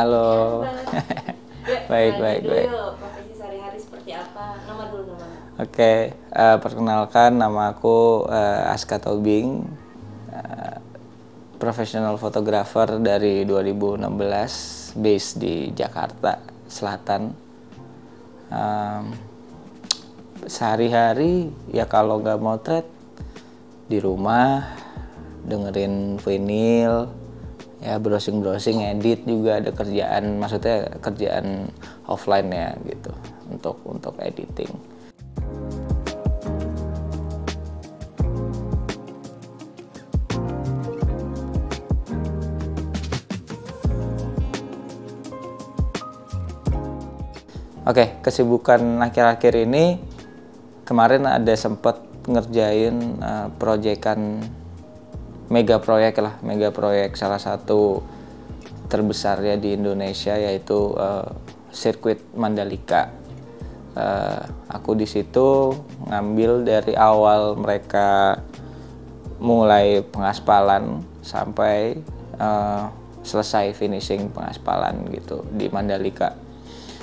Halo. Ya, Baik, baik, dulu baik. yuk, profesi sehari-hari seperti apa? Nama dulu nama. Oke, perkenalkan nama aku Aska Tobing, professional photographer dari 2016, based di Jakarta Selatan. Sehari-hari ya kalau nggak motret di rumah, dengerin vinyl, ya browsing-browsing, edit juga ada kerjaan, maksudnya kerjaan offline ya gitu untuk editing. Oke, kesibukan akhir-akhir ini kemarin ada sempat ngerjain proyekan mega proyek salah satu terbesar ya di Indonesia, yaitu sirkuit Mandalika. Aku di situ ngambil dari awal mereka mulai pengaspalan sampai selesai finishing pengaspalan gitu di Mandalika.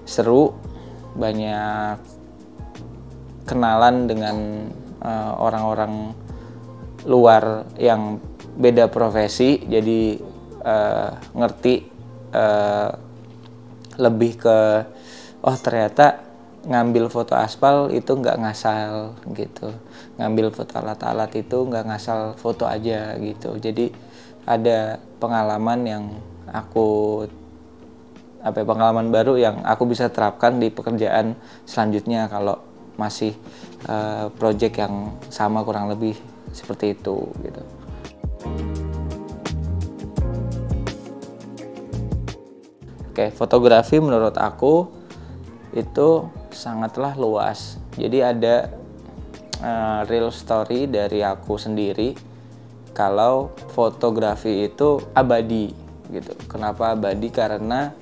Seru, banyak kenalan dengan orang-orang luar yang beda profesi, jadi ngerti lebih ke oh ternyata ngambil foto aspal itu nggak ngasal gitu, ngambil foto alat-alat itu nggak ngasal foto aja gitu. Jadi ada pengalaman yang pengalaman baru yang aku bisa terapkan di pekerjaan selanjutnya kalau masih project yang sama kurang lebih seperti itu gitu. Oke, fotografi menurut aku itu sangatlah luas. Jadi ada real story dari aku sendiri kalau fotografi itu abadi gitu. Kenapa abadi? Karena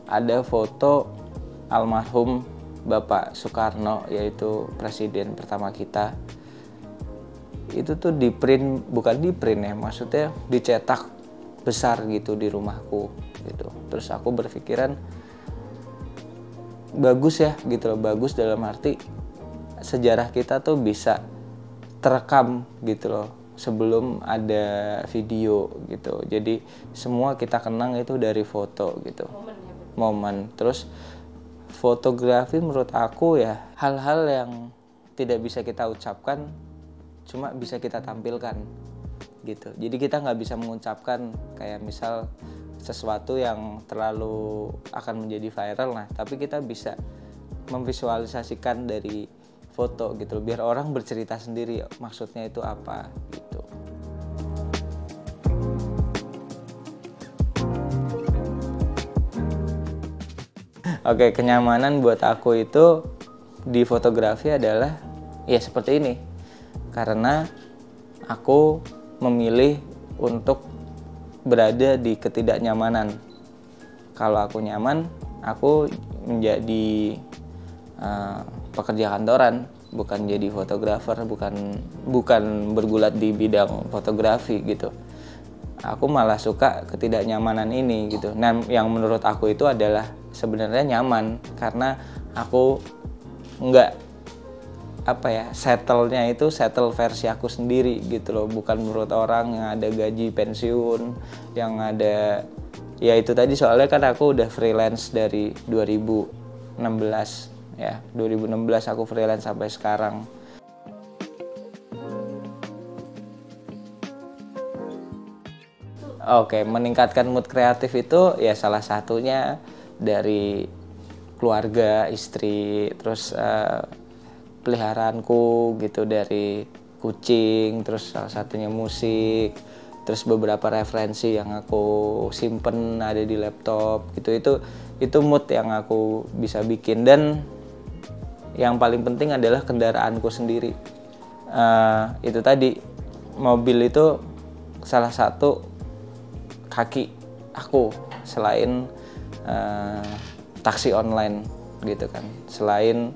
ada foto almarhum Bapak Soekarno, yaitu presiden pertama kita. Itu tuh bukan di print ya, maksudnya dicetak besar gitu di rumahku gitu. Terus aku berpikiran bagus ya gitu loh, bagus dalam arti sejarah kita tuh bisa terekam gitu loh sebelum ada video gitu. Jadi semua kita kenang itu dari foto gitu. Momen. Terus fotografi menurut aku ya hal-hal yang tidak bisa kita ucapkan, cuma bisa kita tampilkan gitu. Jadi kita nggak bisa mengucapkan kayak misal sesuatu yang terlalu akan menjadi viral, nah tapi kita bisa memvisualisasikan dari foto gitu biar orang bercerita sendiri maksudnya itu apa gitu. Oke, kenyamanan buat aku itu di fotografi adalah ya seperti ini. Karena aku memilih untuk berada di ketidaknyamanan. Kalau aku nyaman, aku menjadi pekerja kantoran, bukan jadi fotografer, bukan bergulat di bidang fotografi gitu. Aku malah suka ketidaknyamanan ini gitu. Nah, yang menurut aku itu adalah sebenarnya nyaman karena aku nggak settle-nya itu settle versi aku sendiri gitu loh, bukan menurut orang yang ada gaji pensiun, yang ada ya itu tadi. Soalnya kan aku udah freelance dari 2016 ya, 2016 aku freelance sampai sekarang. Oke, meningkatkan mood kreatif itu ya salah satunya dari keluarga, istri, terus peliharaanku gitu, dari kucing, terus salah satunya musik, terus beberapa referensi yang aku simpen ada di laptop gitu. Itu mood yang aku bisa bikin. Dan yang paling penting adalah kendaraanku sendiri. Itu tadi, mobil itu salah satu kaki aku selain taksi online gitu kan, selain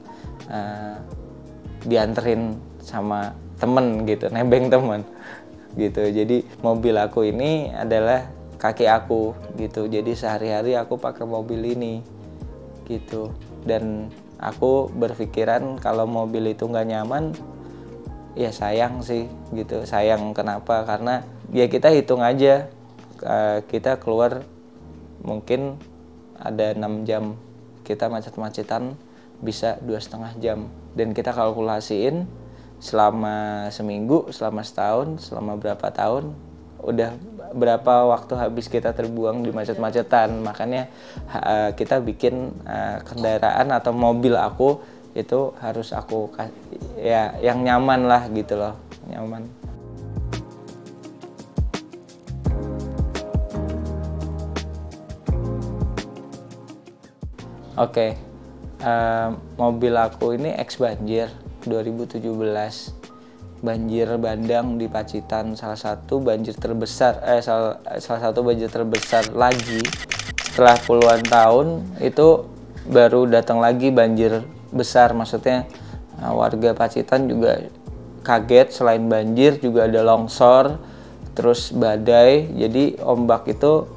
dianterin sama temen gitu, nebeng temen gitu. Jadi mobil aku ini adalah kaki aku gitu. Jadi sehari-hari aku pakai mobil ini gitu. Dan aku berpikiran kalau mobil itu nggak nyaman, ya sayang sih gitu. Sayang kenapa? Karena ya kita hitung aja, kita keluar mungkin ada 6 jam, kita macet-macetan bisa 2,5 jam, dan kita kalkulasiin selama seminggu, selama setahun, selama berapa tahun, udah berapa waktu habis kita terbuang di macet-macetan. Makanya kita bikin kendaraan atau mobil aku itu harus aku ya yang nyaman lah gitu loh, nyaman. Oke, mobil aku ini ex banjir 2017, banjir bandang di Pacitan, salah satu banjir terbesar lagi setelah puluhan tahun. Itu baru datang lagi banjir besar, maksudnya warga Pacitan juga kaget, selain banjir juga ada longsor, terus badai. Jadi ombak itu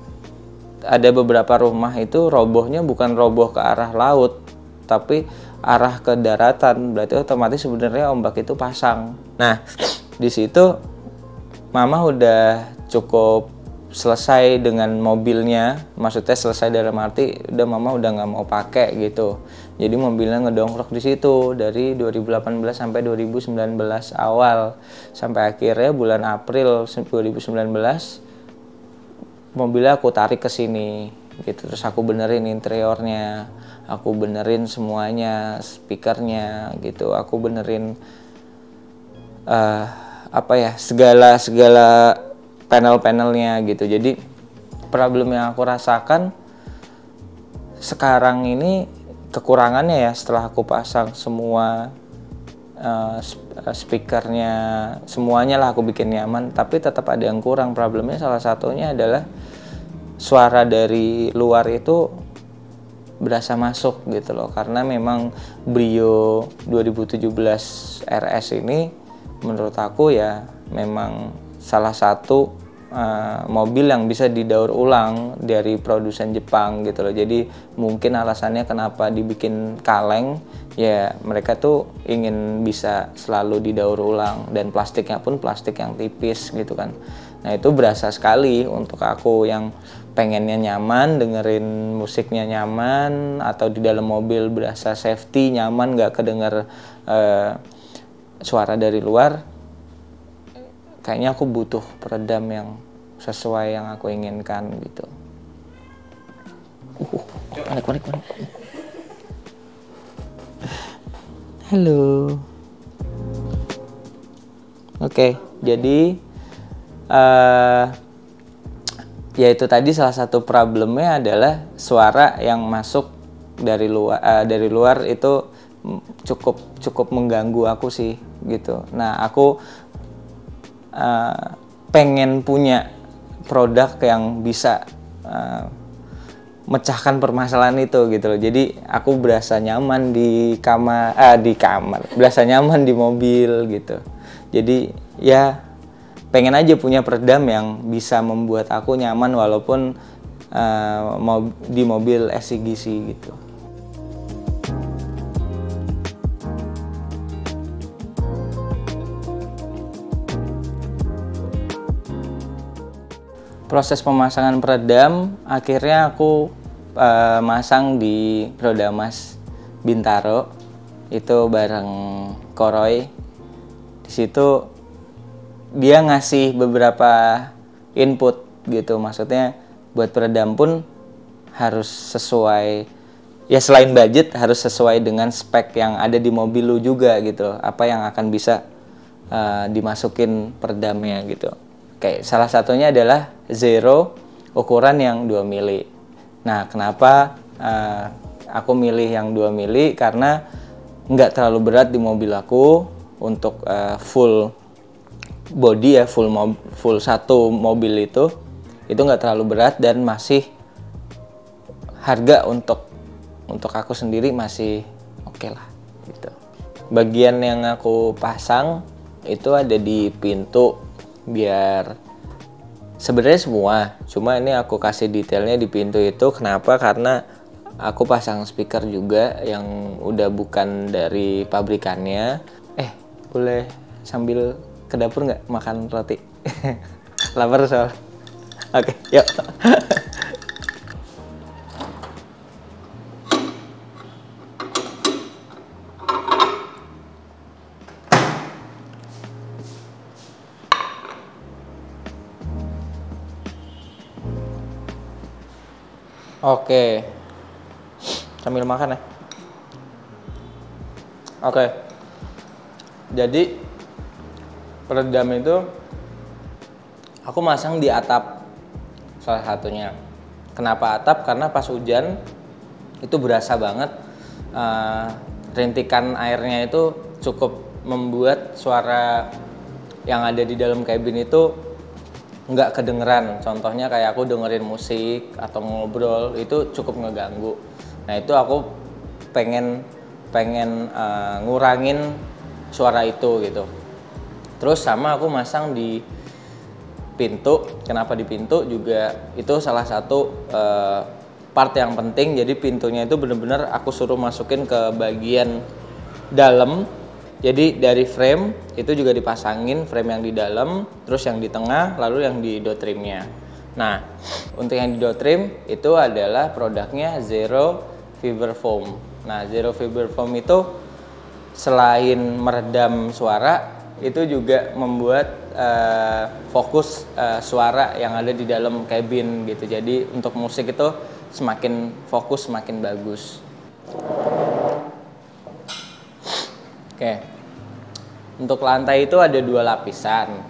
ada beberapa rumah itu robohnya bukan roboh ke arah laut, tapi arah ke daratan. Berarti otomatis sebenarnya ombak itu pasang. Nah, di situ mama udah cukup selesai dengan mobilnya, maksudnya selesai dalam arti udah mama udah nggak mau pakai gitu. Jadi mobilnya ngedongkrok di situ dari 2018 sampai 2019 awal, sampai akhirnya bulan April 2019 mobilnya aku tarik ke sini gitu. Terus aku benerin interiornya, aku benerin semuanya, speakernya gitu, aku benerin segala panel-panelnya gitu. Jadi problem yang aku rasakan sekarang ini, kekurangannya ya, setelah aku pasang semua speakernya, semuanya lah aku bikin nyaman, tapi tetap ada yang kurang. Problemnya salah satunya adalah suara dari luar itu berasa masuk gitu loh, karena memang Brio 2017 RS ini menurut aku ya memang salah satu mobil yang bisa didaur ulang dari produsen Jepang gitu loh. Jadi mungkin alasannya kenapa dibikin kaleng, ya mereka tuh ingin bisa selalu didaur ulang, dan plastiknya pun plastik yang tipis gitu kan. Nah itu berasa sekali untuk aku yang pengennya nyaman, dengerin musiknya nyaman, atau di dalam mobil berasa safety, nyaman, gak kedenger suara dari luar. Kayaknya aku butuh peredam yang sesuai yang aku inginkan gitu. Konek. Halo. Oke, jadi ya itu tadi salah satu problemnya adalah suara yang masuk dari luar itu cukup mengganggu aku sih gitu. Nah aku pengen punya produk yang bisa mecahkan permasalahan itu gitu loh. Jadi aku berasa nyaman di kamar, berasa nyaman di mobil gitu. Jadi ya pengen aja punya peredam yang bisa membuat aku nyaman walaupun di mobil SCGC gitu. Proses pemasangan peredam akhirnya aku masang di Prodamas Bintaro itu bareng Koroy. Di situ dia ngasih beberapa input gitu, maksudnya buat peredam pun harus sesuai, ya selain budget harus sesuai dengan spek yang ada di mobil lu juga gitu, apa yang akan bisa dimasukin peredamnya gitu. Kayak salah satunya adalah Zero ukuran yang 2 mili. Nah kenapa aku milih yang 2 mili, karena nggak terlalu berat di mobil aku untuk full body ya, full satu mobil itu nggak terlalu berat, dan masih harga untuk aku sendiri masih oke lah gitu. Bagian yang aku pasang itu ada di pintu biar Sebenarnya semua, cuma ini aku kasih detailnya di pintu itu kenapa? Karena aku pasang speaker juga yang udah bukan dari pabrikannya. Boleh sambil ke dapur nggak makan roti? Lapar soal. Oke, yuk. Oke, sambil makan ya. Oke, jadi peredam itu aku masang di atap salah satunya. Kenapa atap? Karena pas hujan itu berasa banget rintikan airnya itu cukup membuat suara yang ada di dalam kabin itu nggak kedengeran. Contohnya kayak aku dengerin musik atau ngobrol itu cukup ngeganggu. Nah itu aku pengen ngurangin suara itu gitu. Terus sama aku masang di pintu. Kenapa di pintu juga itu salah satu part yang penting. Jadi pintunya itu bener-bener aku suruh masukin ke bagian dalam. Jadi dari frame itu juga dipasangin frame yang di dalam, terus yang di tengah, lalu yang di door trimnya. Nah, untuk yang di door trim itu adalah produknya Zero Fiber Foam. Nah, Zero Fiber Foam itu selain meredam suara, itu juga membuat fokus suara yang ada di dalam kabin gitu. Jadi untuk musik itu semakin fokus, semakin bagus. Oke. Untuk lantai itu ada 2 lapisan,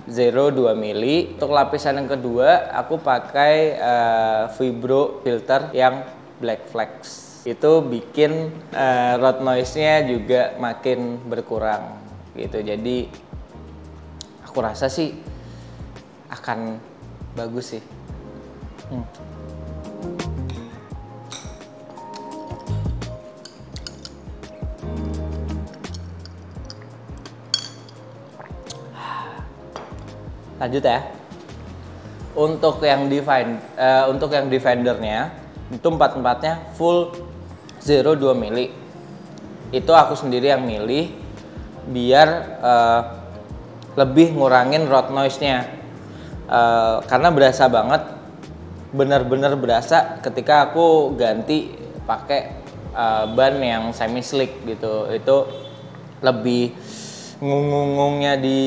Zero 2 mili. Untuk lapisan yang kedua aku pakai vibro filter yang Black Flex. Itu bikin road noise-nya juga makin berkurang gitu. Jadi aku rasa sih akan bagus sih. Lanjut ya. Untuk yang Defendernya itu 4-4-nya full Zero 2 mili. Itu aku sendiri yang milih biar lebih ngurangin road noise-nya. Karena berasa banget, bener-bener berasa ketika aku ganti pakai ban yang semi slick gitu. Itu lebih ngungungnya di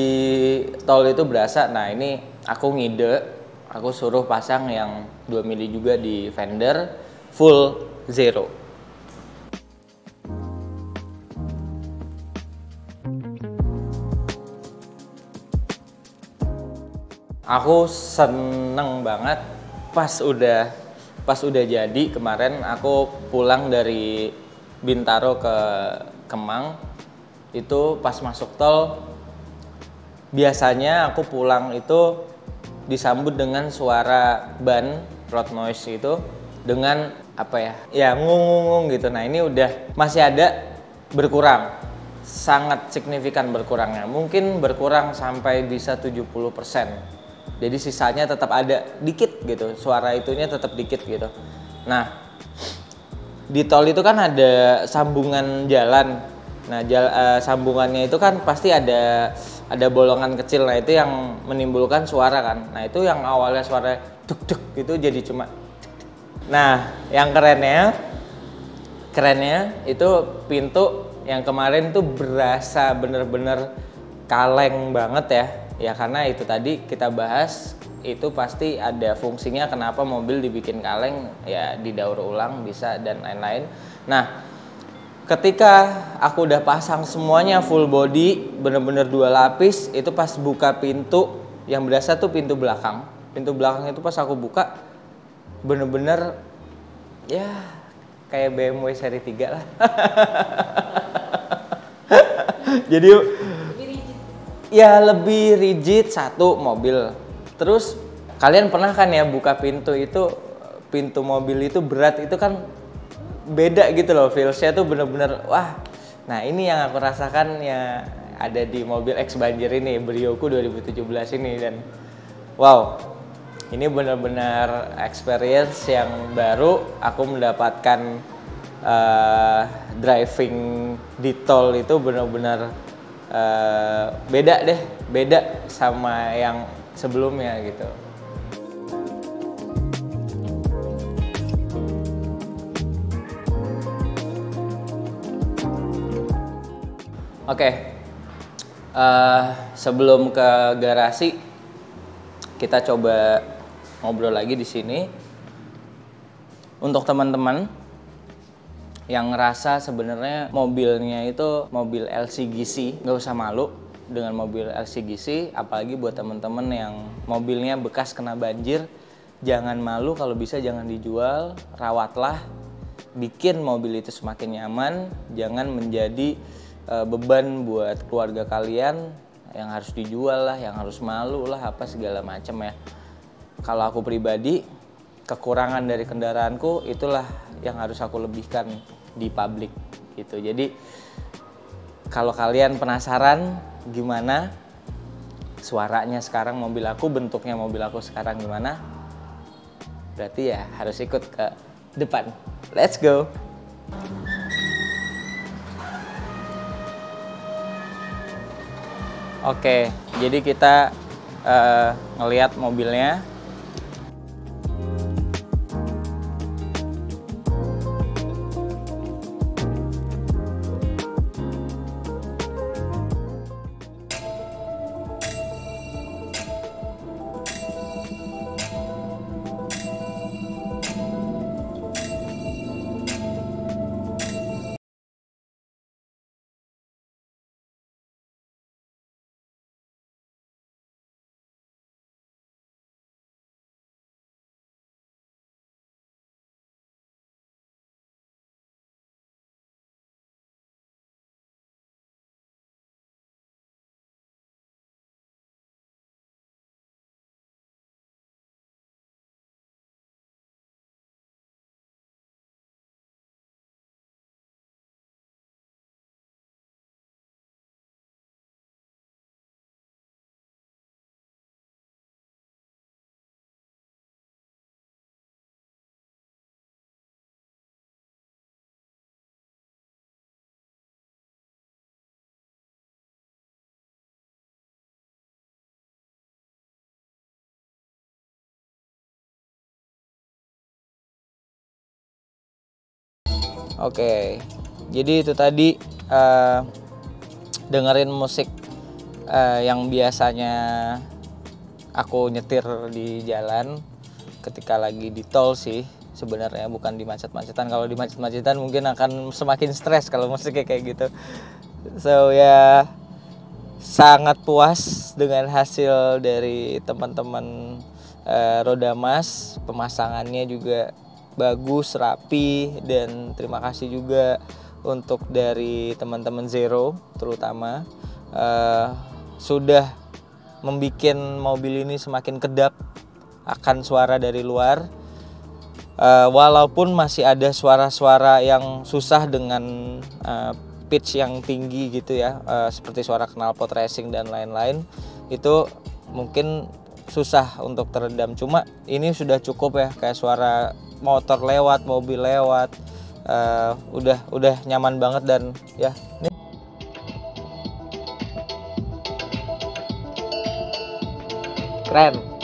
tol itu berasa. Nah ini aku ngide, aku suruh pasang yang 2 mili juga di fender full Zero. Aku seneng banget pas udah jadi kemarin aku pulang dari Bintaro ke Kemang. Itu pas masuk tol biasanya aku pulang itu disambut dengan suara ban road noise itu dengan apa ya ngung gitu. Nah ini udah masih ada berkurang, sangat signifikan berkurangnya, mungkin berkurang sampai bisa 70%. Jadi sisanya tetap ada dikit gitu, suara itunya tetap dikit gitu. Nah di tol itu kan ada sambungan jalan. Nah, sambungannya itu kan pasti ada bolongan kecil. Nah, itu yang menimbulkan suara kan. Nah, itu yang awalnya suara duk itu jadi cuma. Nah, yang kerennya itu pintu yang kemarin tuh berasa bener-bener kaleng banget ya. Ya karena itu tadi kita bahas itu pasti ada fungsinya kenapa mobil dibikin kaleng, ya didaur ulang bisa dan lain-lain. Nah, ketika aku udah pasang semuanya full body, bener-bener 2 lapis, itu pas buka pintu, yang berasa tuh pintu belakang. Pintu belakang itu pas aku buka, bener-bener ya kayak BMW seri 3 lah. Jadi ya lebih rigid satu mobil. Terus kalian pernah kan ya buka pintu itu, pintu mobil itu berat itu kan beda gitu loh, feelsnya tuh bener-bener wah. Nah ini yang aku rasakan ya ada di mobil X Banjir ini, Brioku 2017 ini. Dan wow, Ini benar-benar experience yang baru. Aku mendapatkan driving di tol itu benar-benar beda sama yang sebelumnya gitu. Oke, sebelum ke garasi, kita coba ngobrol lagi di sini. Untuk teman-teman yang ngerasa sebenarnya mobilnya itu mobil LCGC, nggak usah malu dengan mobil LCGC, apalagi buat teman-teman yang mobilnya bekas kena banjir, jangan malu, kalau bisa jangan dijual, rawatlah, bikin mobil itu semakin nyaman, jangan menjadi beban buat keluarga kalian yang harus dijual lah, yang harus malu lah, apa segala macam ya. Kalau aku pribadi, kekurangan dari kendaraanku itulah yang harus aku lebihkan di publik gitu. Jadi kalau kalian penasaran gimana suaranya sekarang mobil aku, bentuknya mobil aku sekarang gimana, berarti ya harus ikut ke depan. Let's go. Oke, jadi kita ngelihat mobilnya. Oke, jadi itu tadi dengerin musik yang biasanya aku nyetir di jalan ketika lagi di tol sih sebenarnya, bukan di macet-macetan. Kalau di macet-macetan mungkin akan semakin stres kalau musiknya kayak gitu. So ya, sangat puas dengan hasil dari teman-teman Roda Mas. Pemasangannya juga bagus, rapi, dan terima kasih juga untuk dari teman-teman Zero terutama sudah membuat mobil ini semakin kedap akan suara dari luar, walaupun masih ada suara-suara yang susah dengan pitch yang tinggi gitu ya, seperti suara knalpot racing dan lain-lain, itu mungkin susah untuk teredam. Cuma ini sudah cukup ya, kayak suara motor lewat, mobil lewat, udah nyaman banget. Dan ya ini keren.